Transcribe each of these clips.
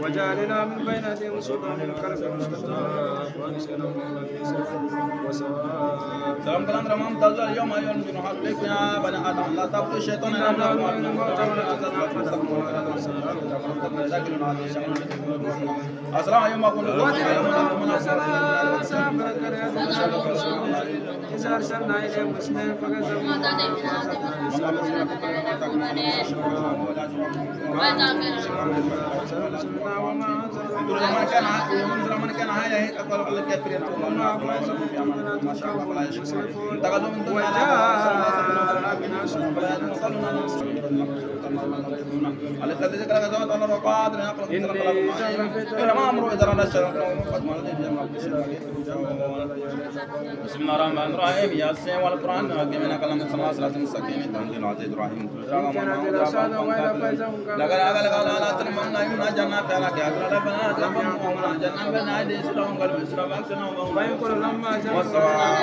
وجعلنا من بين أيديهم سلطان الكرب سلام كلام رمام تزال اليوم أيها المؤمنون عليكم يا بني آدم لا تعبدوا الشيطان أسرع يوم أقول إذا أرسلنا إليهم مسلمين فكذبوا من كان هاي أقول الكافرين ما شاء الله فلا يشكرون انتقلوا من دون الذي ذكر غزوات الله وقادر ما أمره إذا رأى الشر بسم الله الرحمن الرحيم ياسين والقرآن الحكيم إنك لم تصل صراط مستقيم تنزيل عزيز رحيم لقد أغلق على تلمم لا ينجنا فعلا كأكل ربنا زبم ومنا جنة بنا يدي سلام قلب سلام أكسنا ويقول لما والسواء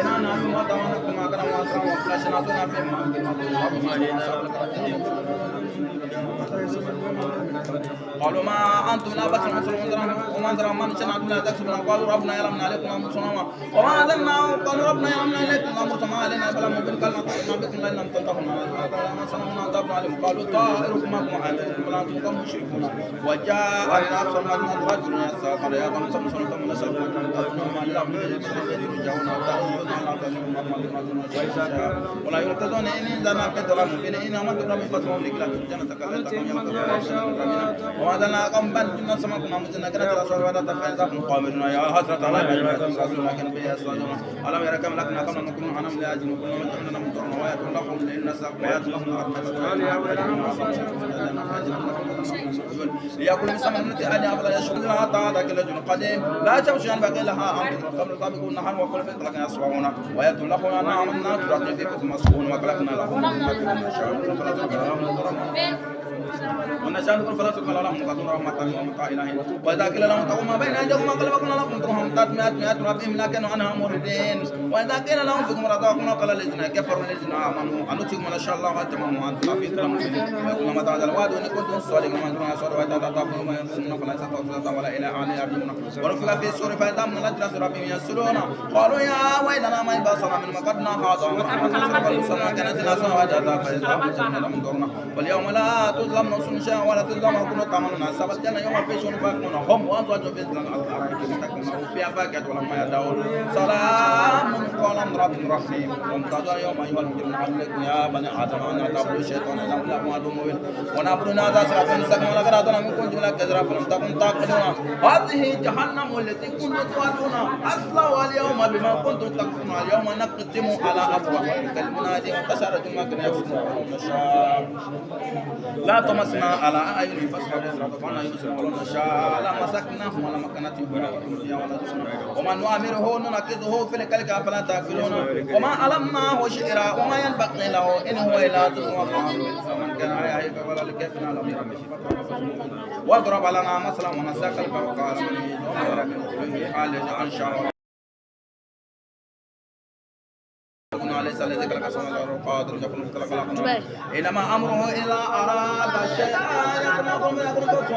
إنا نعم وطوانا كما كنا واسرا وفلاشنا سنا في قالوا ما أنتم لا بس مسلمون وما أنزل من شأن لا تكسبون قالوا ربنا يلمنا عليكم أمرنا وما أنزلنا قالوا ربنا يلمنا عليكم أمرنا علينا فلم يبن كلمة بكم لن تنتهوا ما سلمنا عذابنا عليهم قالوا طائركم معكم ولا أنتم مشركون وجاء الأبصر من رجل يسعى قال يا قوم سمسون تم نسأل ولا يرتدون إن زنا في ظلام بين إن أمد ربي فاسمهم لك لا جنة وهذا قوم بن جنة سماكم مجنة كانت رسول ولا تفعل قامنا يا حسرة على رسول لكن بي أسواجنا ألم يرى كم لكنا قبل نكون عنهم لاجن وكنا مجنة من دون ويات لهم لإن سقيات لهم ليأكل من سمن التي أدي أفضل يشكر لها تعالى كل جن قديم لا تمشي أن بقي لها أمر قبل طابقون نحن وكل في لكن يسوعون ويات لهم أن عملنا تراثي فيكم مسؤول وكلكنا لهم ونشاء نقول فلا تقبل لهم قدر رحمة ومتع إلهي وإذا قيل لهم اتقوا ما بين أيديكم وقلبكم لكم ترهم تاتمئات مئات ربهم لكن عنها موردين وإذا قيل لهم فيكم رضاكم وقال الذين كفروا الذين آمنوا أن نتيكم ما شاء الله وأتمموا وأنتم في تلمون ويقول ما تعالى الوعد وإن كنتم صادقين ومن دون أسود وإذا تطابقوا ما ينصرون فلا يستطيعون ولا إلى أعلى يرجعون ونفخ في السور فإذا من الأجلس ربهم يسرون قالوا يا ويلنا ما يبصر من مقدنا هذا ورحمة الله كانت الناس وجدا فإذا من دورنا واليوم لا تظلم نفس شيئا ولا تظلم كل تعملون حساب الجنة يوم في شؤون فاكمون هم وأزواجهم في الجنة فيها فاكهة ولما يدعون سلام قولا من رب رحيم وامتاز يوم أيها المجرمون عليكم يا بني آدم أن تعبدوا الشيطان إنه لكم عدو مبين ونعبدنا ذا صراط مستقيم ولقد أعطينا منكم جملة كثيرة فلم تكن تعقلون هذه جهنم التي كنتم توعدون أصلا واليوم بما كنتم تكفرون اليوم نختم على أفواههم كالمنادي وانتشرت ما كان يكسبون لا تمسنا على أعينهم فاسحبوا صراطنا يبصرون ولو نشاء لمسكناهم ولا مكنتهم وما نؤمره ننكده في الكلك فلا تأكلون وما علمناه شعرا وما ينبغي له إن هو إلا ذكر فمن كان يعيب ولا الكافر على واضرب لنا مثلا ونساك الفرق على من حال عن شعر ليس لذكر قسم الله قادر يكون مثل إنما أمره إذا أراد شيئا يكون من أمره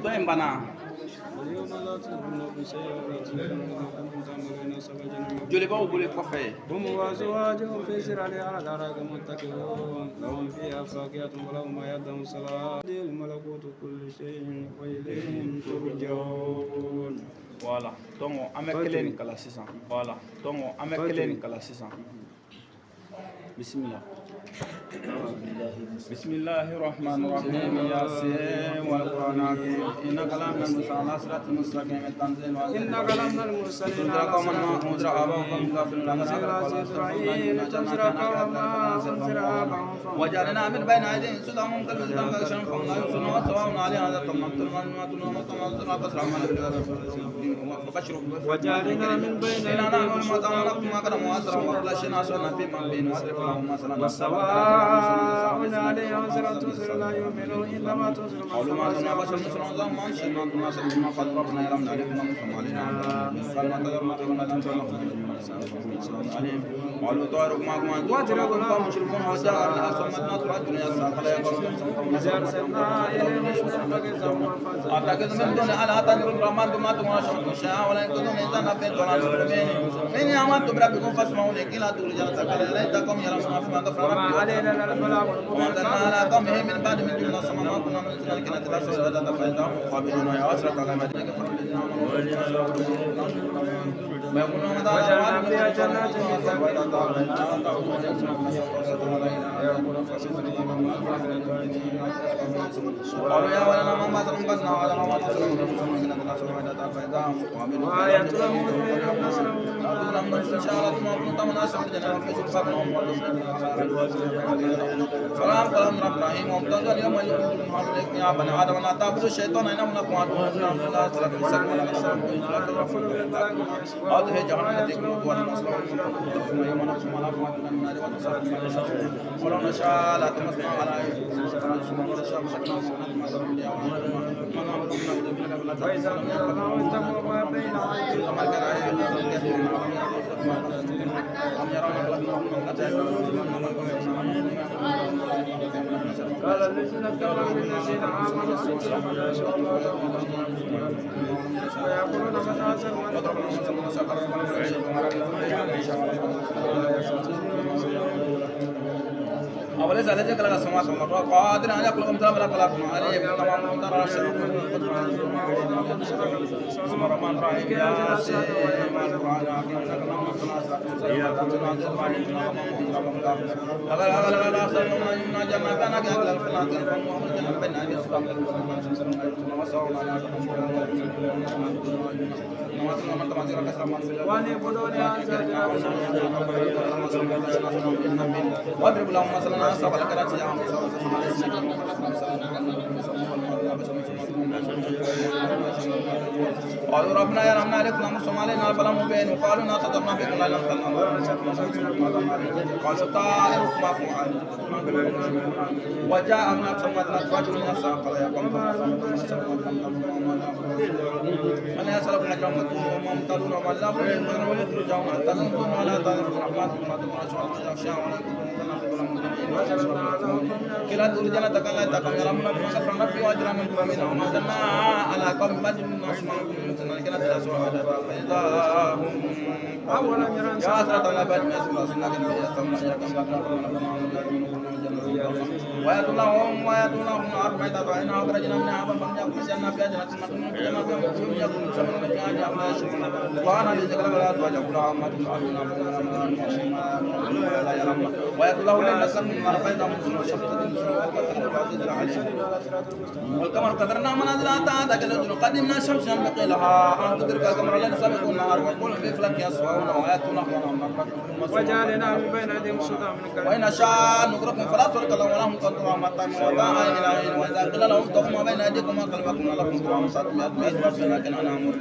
Doin bana. Juli bau boleh kofe. وأزواجهم في سرعة على دارك متكئون لهم فيها فاكهة ولهم ما يدعون سلام الملكوت كل شيء وإليه ترجعون. Voilà. Donc on met clé kala 600. Voilà. Donc on met clé kala 600. Bismillah. بسم الله الرحمن الرحيم ياسين والقرآن الحكيم إنك لمن المرسلين على صراط مستقيم التنزيل إنك لمن المرسلين على قوم ما أنذر آباؤهم غافلون وجعلنا من بين أيديهم سدا منقلبا كالشمس فهم لا يبصرون وسواء عليهم هذا وجعلنا من بين أيديهم سواء عليهم أنذرتهم لا يؤمنون إنما تنذر قالوا طائركم معكم أنتم قوم مشركون وجاءنا أصمتنا ترى الدنيا الساخرة أعتقد من دون أن أتنظر الرحمن بما تمنى شاء ولا يكون إنسان في الضلال المبين من يعمل بربكم فاسمعوا لكن لا ترجعوا سكلا ليتكم يرمون فيما غفر ربكم وما أنزلنا على قومه من بعد من دون السماء ما كنا ننزل لكن تلاسوا ولا تفايتهم قابلون يا أسرة على مدينة كفروا الذين آمنوا وجعلنا فيها جنات قالوا يا ولنا ما تنقذنا ولا ما تسلمنا وآية لهم إن شاء الله ما كنت مناسب الجنة في سبحانه سلام قلم رب رحيم ومتنزل اليوم يقول يا بني آدم لا تعبدوا الشيطان إنه لكم عدو لا تسلموا ولا تسلموا هذه جهنم التي كنت والمصلحة يوم نقسم على أفواههم من النار وتصرف ما نشاء ولو نشاء لا تمسنا على ولو وإذا قلنا اتقوا ما بين أيديهم قال الذين كفروا للذين آمنوا ويقولون متى هذا أوليس الذي خلق السماوات والأرض قادر أن يخلق مثل ما خلقنا عليه تمام ترى الشرق بسم الرحمن الرحيم ياسين والقرآن الحكيم واضرب لهم مثلا أصحاب الكرة قالوا ربنا يا ربنا لكنا مسلم علينا فلا مبين وقالوا لا تضرنا بكم لا نقتلنا قالوا طائركم معكم وجاء من أقسمتنا رجل يسعى قال يا قوم من يسألكم أجرا وما ممتدون وما لا بد ولا ترجعون حتى تنظرون ولا تنظرون رحمتكم وما تمنعون شاء كلا ترجعنا تكلا تكلا يا ربنا بما غفر ربي واجرا من قومنا وما زلنا على قوم بدر نسمعكم كلا تلاسوا هذا فإذا هم يا أسرة على بعد ما يسمع سنة ويدلهم أربعة فإن أخرجنا منها فمن يكون سيئنا في أجنة سنة كما يكون يكون سمنا في أجنة فلا يشركون وأنا لذكر ولا تواجه كل عامة ويدلهم لنسل من مرفيدا من شفت والقمر قدرنا منازل حتى تكل قدمنا الشمس ينبغي لها أن تدرك القمر الذي سبق النهار والكل في فلك يسبحون وآياتنا وجعلنا من بين أيديهم سدا من وإن شاء نغرقكم فلا ترك لهم ولهم قدر ما وضاع إلى عين وإذا قيل لهم اتقوا ما بين أيديكم وقلبكم لكم قرآن ساتمئة بيت لكن أنا أمر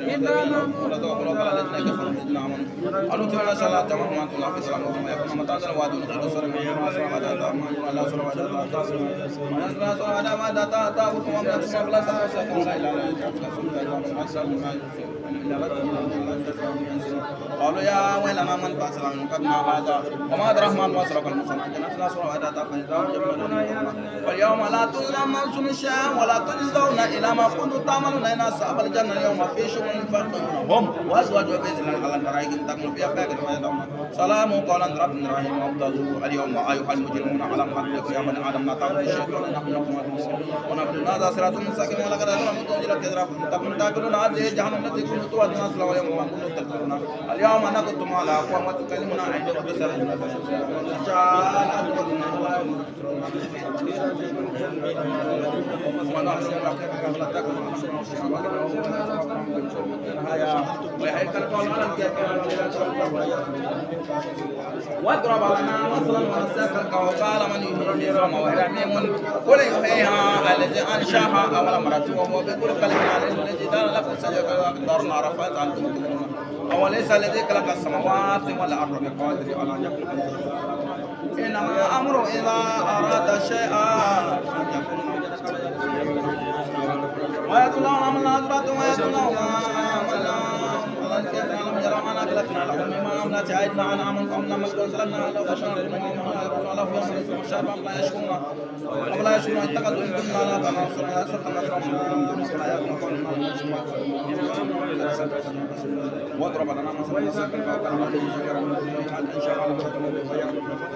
ولا تقولوا قال الذين كفروا الذين آمنوا قالوا ترى شاء الله تمام ما تقول في سلام وما يكون متى ذا وعد نقول سر ما سر ما ذا ما لا سر ما ذا ما لا سر ما ذا تابوت ما ذا سر لا سر لا إله إلا قالوا يا ويلنا من بعث من قبلنا هذا وما أدراك ما الوصل كالمصنع جنات لا سر وعد واليوم لا تظلم نفس شيئا ولا تجزون إلى ما كنتم تعملون إن أصحاب الجنة اليوم في شغل فاكهون وأزواج بإذن على الفرائق تكون فيها فاكهة ويدعون سلام قولا رب رحيم وابتغوا اليوم أيها المجرمون على محبكم يا بني آدم لا تعبدوا الشيطان نحن لكم ونحن هذا صراط مستقيم ولقد أدركتم من كثرة تكون داخلون هذه جهنم التي كنتم توعدون أصلا ويوم ما كنتم تكفرون اليوم نختم على أفواههم وتكلمنا أيديهم بألسنتهم واضرب لنا مثلا ونساك وقال من يحيي العظام وهي رميم قل يحييها الذي انشاها اول مره وهو بكل كلمه عليم الذي دار لكم سجدا قدرنا رفعت عنكم تكبرون اوليس الذي خلق السماوات والارض بقادر على ان يخلق انما امره اذا اراد شيئا ان يكون ويدلون من الأزرات ويدلون لم يرى أنا أكلتنا لهم مما أملت عيدنا عن عمل فأمنا مكتون سلمنا لو بشرنا يقولون له في يوم الشعب أم لا يشكرون اتخذوا من دون الله فنصرنا ستنا واضرب لنا مثلا نساك فأكل ما به شجرا من الحال إن شاء الله لكم بالخير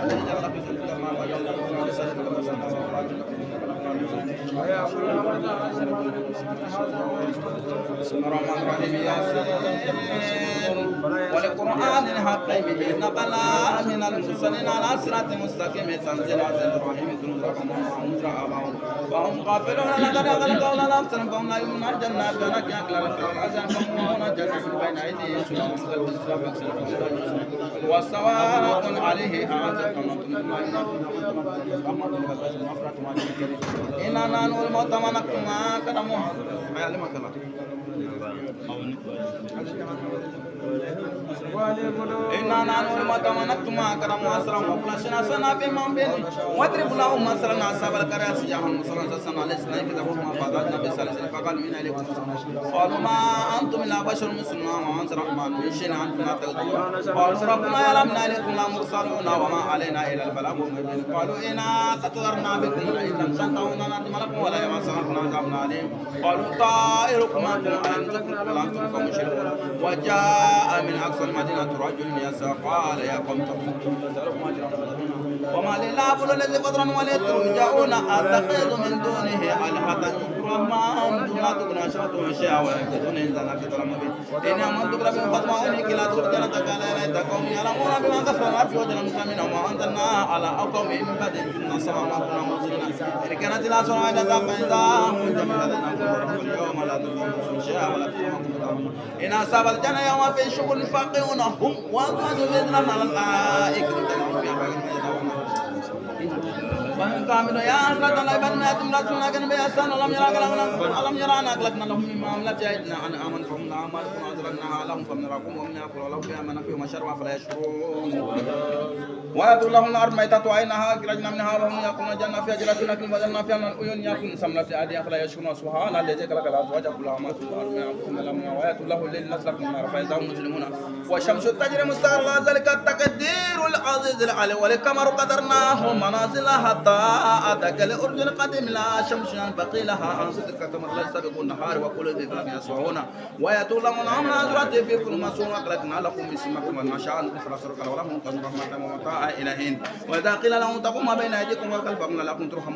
الذي جعل في ذلك ما وجعل لكم لسانك وسنة بسم الله الرحمن الرحيم ياسين والقرآن الحق به نقلا من المرسلين على صراط مستقيم تنزيل عزيز الرحيم تنزل كما أنزل آباؤهم فهم غافلون لقد أغلق قولا أكثر فهم لا يؤمنون الجنة كانت يأكلون في الأذان فهم الجنة بين أيديهم وسواء عليه أعزكم إننا نور الموت ونكتما كدمها ما يعلمك الله إننا نور الموت ونكتما كدمها أسرم وفلاشنا سنا بمن بين واضرب لهم مثلا أصحاب القرية جهنم مثلا سنا لسنا كتبهم فضلنا بسلسل فقال من إليكم قالوا ما أنتم إلا بشر مثلنا وما أنت الرحمن من شيء أنتم لا تقدرون قالوا ربنا يعلمنا إليكم لا مرسلون وما علينا إلا البلاغ المبين قالوا إنا قدرنا بكم إن لم تنتهوا نرجم لكم ولا يمسكم عذاب أليم قالوا طائركم معكم أن أنتم قوم مشركون وجاء من أقصى المدينة رجل يسعى قال يا قوم وما للعبد الذي قدرا ولترجعون أتخذ من دونه آلهة الرحمن لا تغنى شفاعتهم شيئا ولا يهتدون إذا لم يظلموا به إن آمنت بربهم فاسمعوني كلا ترجعون تكالا إلى قوم يعلمون بما كفروا ما في وجه المسلمين وما أنزلنا على قوم من بعد إن سما ما كنا مرسلين إن كانت لا سمع إلا فإذا هم جميع الذين كفروا اليوم لا تظلمون شيئا ولا تظلمون إن أصحاب الجنة يوم في شغل فاقعون هم وأزواجهم يظلمون على الملائكة وإن كاملوا يا حسرة على عباد ما يتم لكن بإحسان ألم يرى أن أغلقنا لهم مما أملت أيدينا أن آمن فهم لا أعمالكم وأزلقناها لهم فمن راكم ومن يأكل ولو فيها من فيهم شربا فلا يشكرون ويأتوا لهم الأرض ميتة عينها أخرجنا منها وهم يأكلون الجنة فيها جنات لكن وجدنا فيها من العيون يأكل سمنة أيديها فلا يشكرون سبحان الذي خلق الأزواج كلها ما في الأرض من أنفسهم لهم ويأتوا له الليل نسلك من النار فإذا هم مسلمون والشمس تجري مستقرا ذلك التقدير العزيز العلي والقمر قدرناه منازل حتى أتاك لأرجل قديم لا شمس ينبغي لها أن تدرك كما لا يسبق النهار وكل ذي ذات يسمعون ويأتوا لهم من أزرات في كل مسوم أخلقنا لكم من سمكم وما شاء فلسرك ولهم قد رحمة ومتاع إلهين وإذا قيل لهم تقوم بين أيديكم وخلفكم لكم ترحم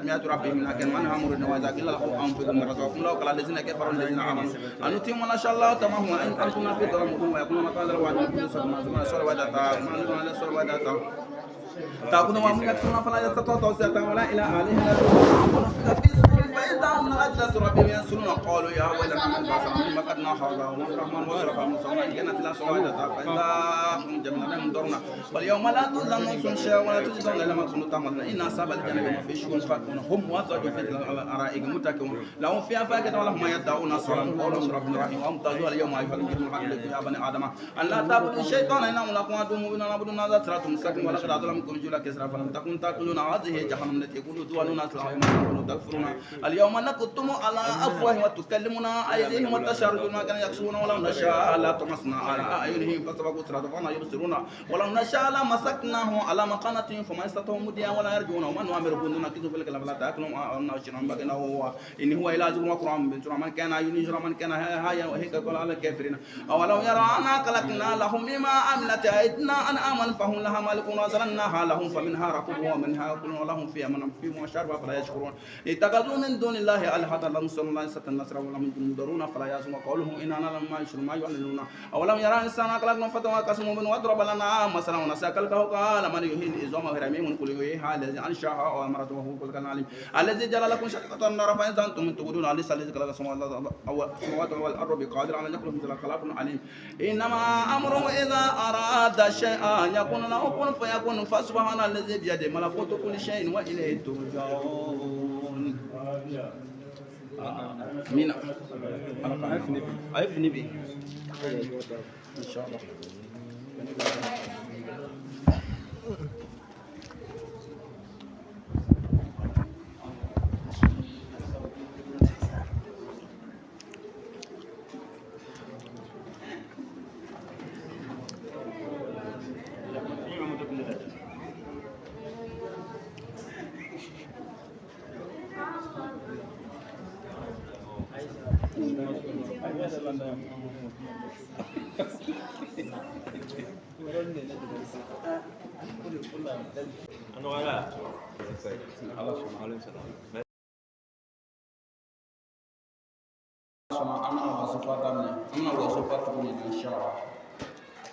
مئات ربهم لكن من أمر وإذا قيل لهم أنفقوا من رزقكم لو قال الذين كفروا الذين آمنوا أن يتم ما شاء الله تمام وإن أنتم في ظلمكم ويقولون قال الوعد من كل سبب ما سوى وداتا تأكلون وهم يكفرون فلا يستطيعون توسعة ولا إلى أهلهم فإذا هم من أجل ربهم ينسلون قالوا يا ويلنا من بعث من مكدنا هذا والرحمن وصرف المسلمين إن كانت لا سوادة فإذا هم جميعا منظرنا واليوم لا تظلم نفس شيئا ولا تجزون إلا ما كنتم تعملون إن أصحاب الجنة بما في شغل فاكهون هم وأزواجهم في الأرائك متكئون لهم فيها فاكهة ولهم ما يدعون سلام قولهم رب رحيم وامتازوا اليوم أيها الكريم حق يا بني آدم أن لا تعبدوا الشيطان إنه لكم عدو مبين نعبدون هذا صراط مستقيم ولقد أظلمكم جولا كسرى فلم تكن تأكلون هذه جهنم التي يقولون دولون أسلحة وما تكفرون اليوم نكتم على أفواههم وتكلمنا أيديهم وتشهد بما كانوا يكسبون ولو نشاء لا طمسنا على أعينهم فسبقوا صراط فما يبصرون ولو نشاء لمسكناه على مكانتهم فما يستطيعون مديا ولا يرجعون ومن نؤمرهم نكذب في الكلام لا تأكلهم أن شرهم بقنا هو إن هو إلا زر وقرآن بنت من كان ينجر من كان هايا وهيك قال على الكافرين أولو يرى أنا خلقنا لهم مما عملت أيدينا أن آمن فهم لها مالكون وزلناها لهم فمنها ركوبهم ومنها يأكلون ولهم فيها من فيهم وشربا فلا يشكرون اتخذوا من دون الله الله آلهة لنصر الله ستنصر ولم ينظرون فلا يعصم قوله إننا لما يشر ما يعلنون أولم يرى الإنسان خلقنا فتوى قسم بن واضرب لنا مثلا ونسى خلقه قال من يحيي العظام وهي رميم قل يحييها الذي أنشأها وأمرته وهو كل كان عليم الذي جعل لكم شقة النار فإذا أنتم تقولون أليس الذي خلق السماوات والأرض بقادر على أن يخلق مثل خلق عليم إنما أمره إذا أراد شيئا يكون له كن فيكون فسبحان الذي بيده ملكوت كل شيء وإليه ترجعون. مين؟ عارف نبي إن شاء الله.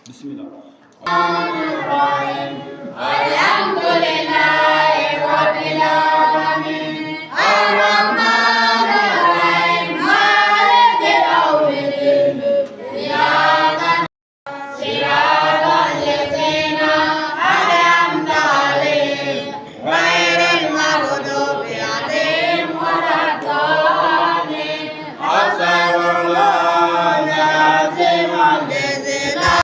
بسم الله. الحمد لله رب العالمين الرحمن الرحيم مالك يوم الدين إياك صراط الذين أنعمت عليهم غير المغضوب عليهم ولا الضالين. أستغفر الله العظيم الذي لا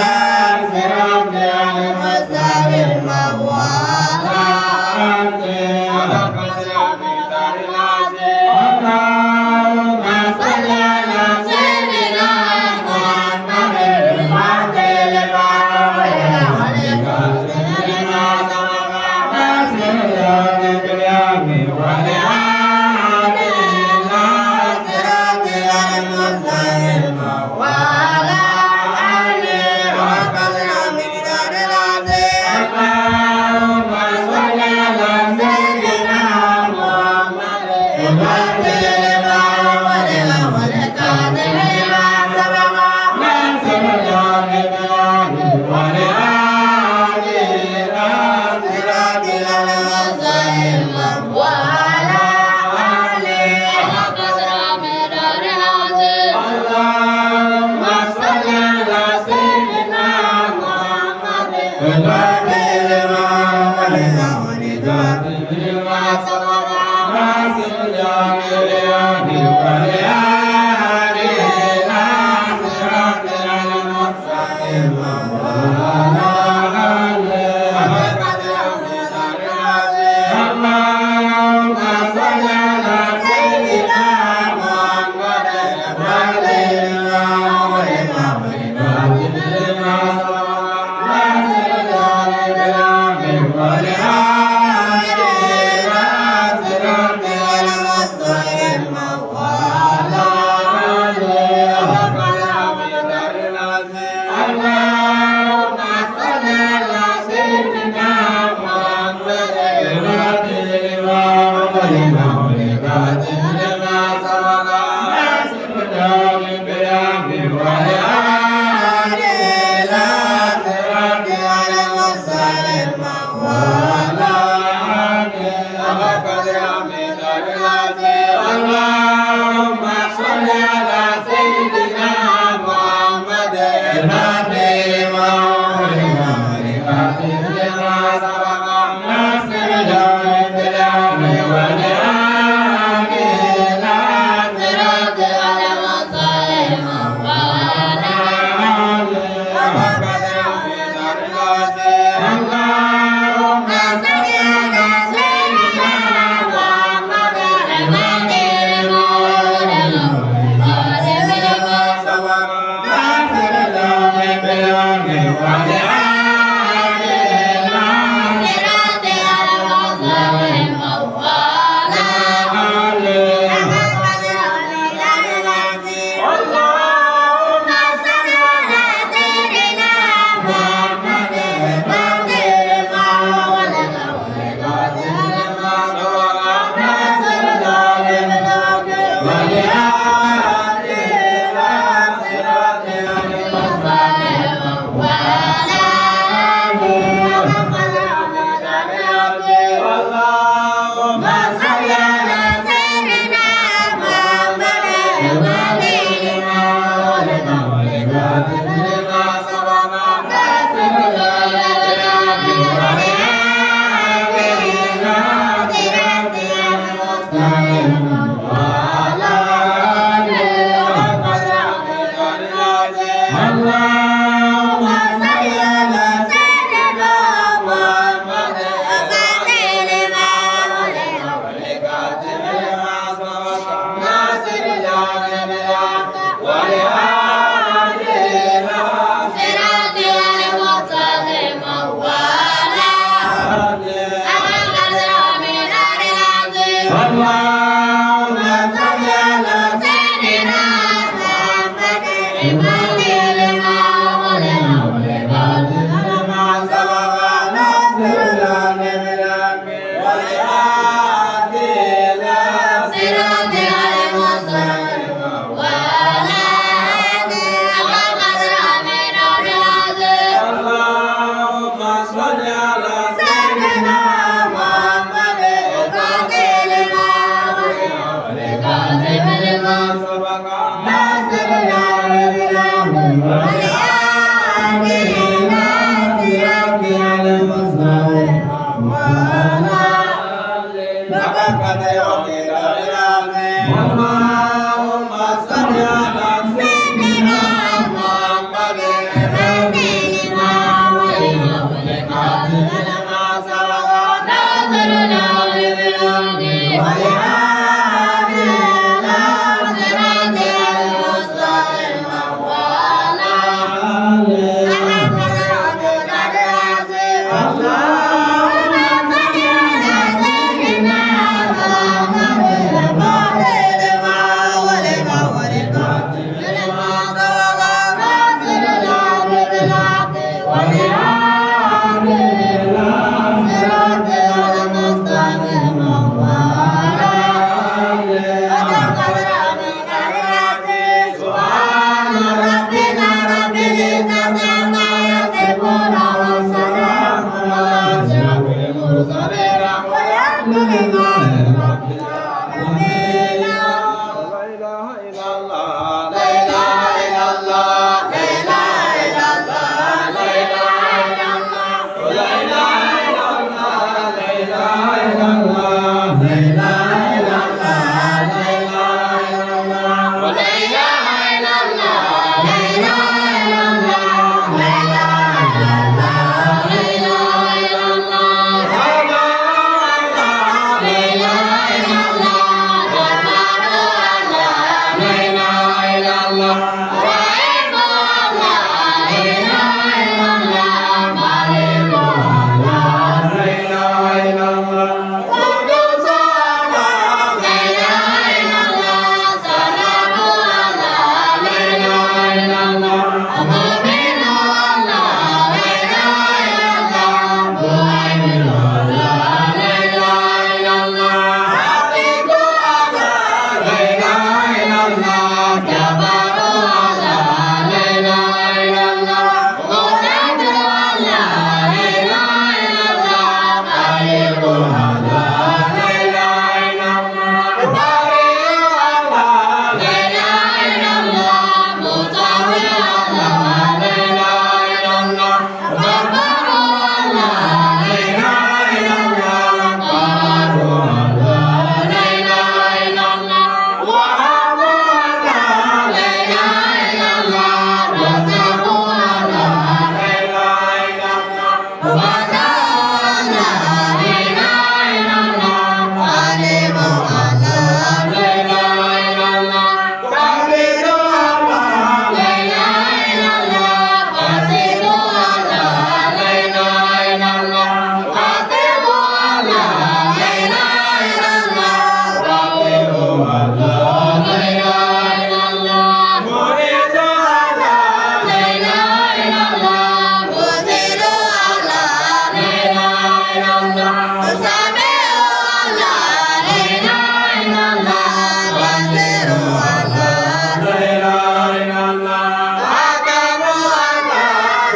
Hare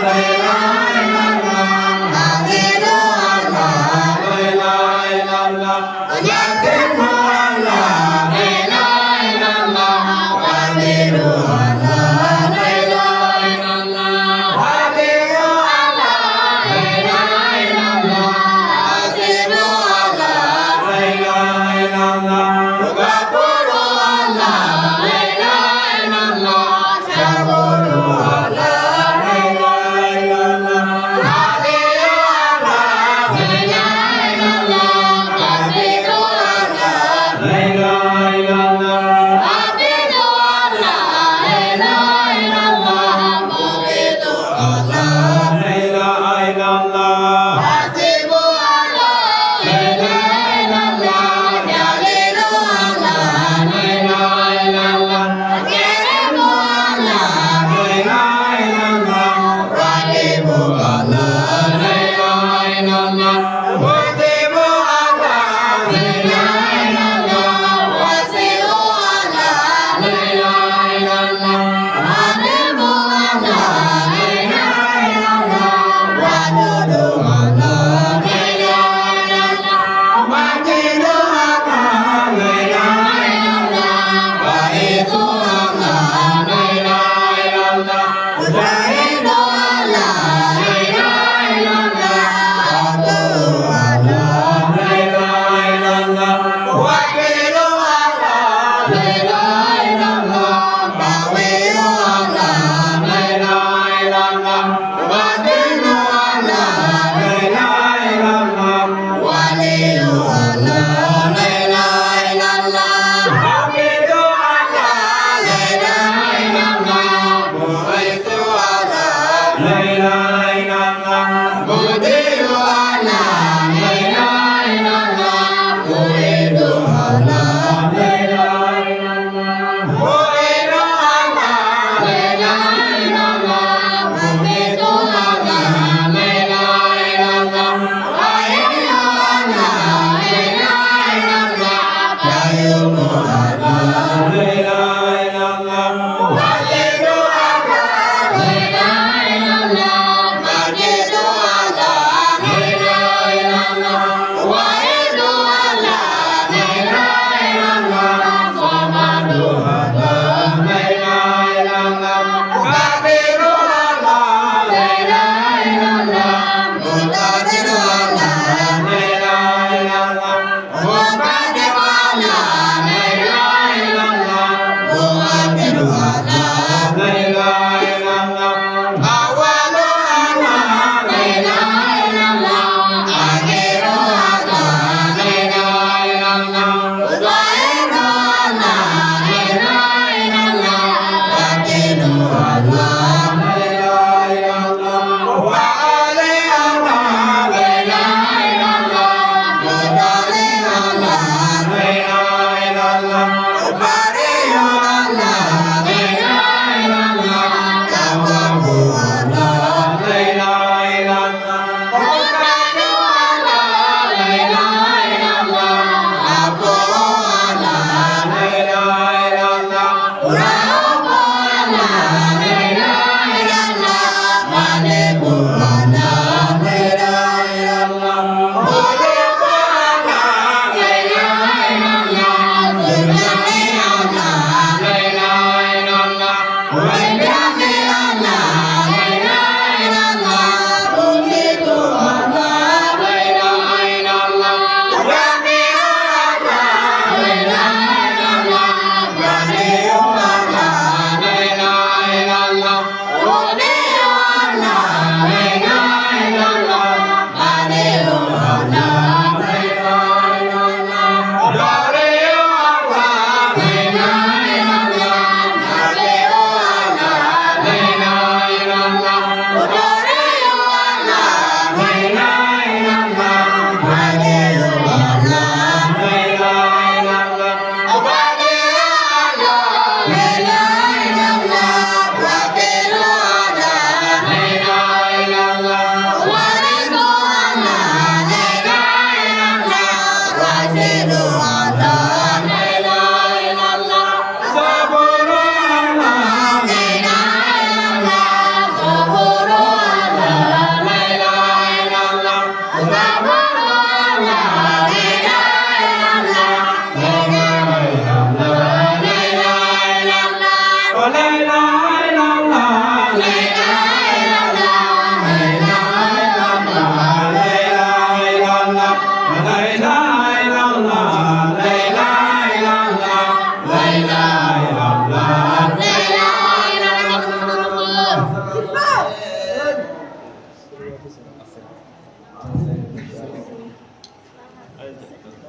La